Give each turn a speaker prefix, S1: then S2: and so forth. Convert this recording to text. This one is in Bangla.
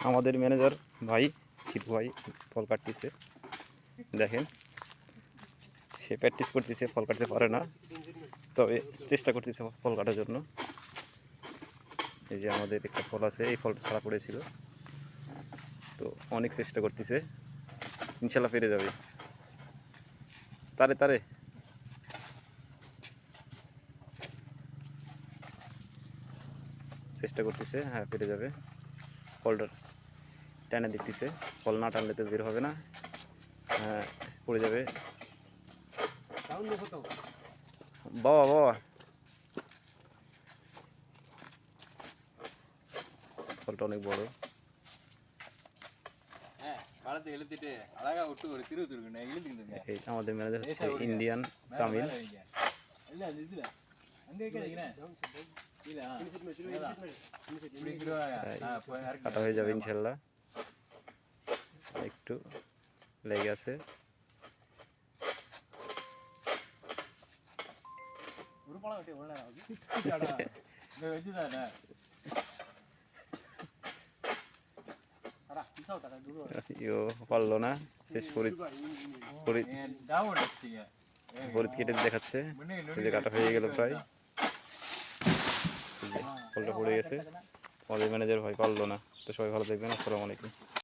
S1: আমাদের ম্যানেজার ভাই শিপু ভাই ফল কাটতেছে, দেখেন সে প্র্যাকটিস করতেছে, ফল কাটতে পারে না, তবে চেষ্টা করতেছে ফল কাটার জন্য। এই যে আমাদের একটা ফল আছে, এই ফলটা ছাড়া পড়েছিল, তো অনেক চেষ্টা করতেছে, ইনশাল্লাহ পেরে যাবে। তারে তারে চেষ্টা করতেছে, হ্যাঁ পেরে যাবে। ফলটা টানে দেখতেছে, ফল না টানলে তো বের হবে না, হ্যাঁ পড়ে যাবে। বাবা বাবা, ফলটা অনেক বড়। এই আমাদের ম্যানেজার হচ্ছে ইন্ডিয়ান তামিল। কাটা হয়ে যাবে ইনশাল্লাহ, একটু লেগে আছে। পারলো না, শেষ ফরিদ কেটে দেখাচ্ছে, কাটা হয়ে গেল প্রায়, ফলটা পড়ে গেছে। আমাদের ম্যানেজার ভাই পারলো না। তো সবাই ভালো দেখবেন, আসসালামু আলাইকুম।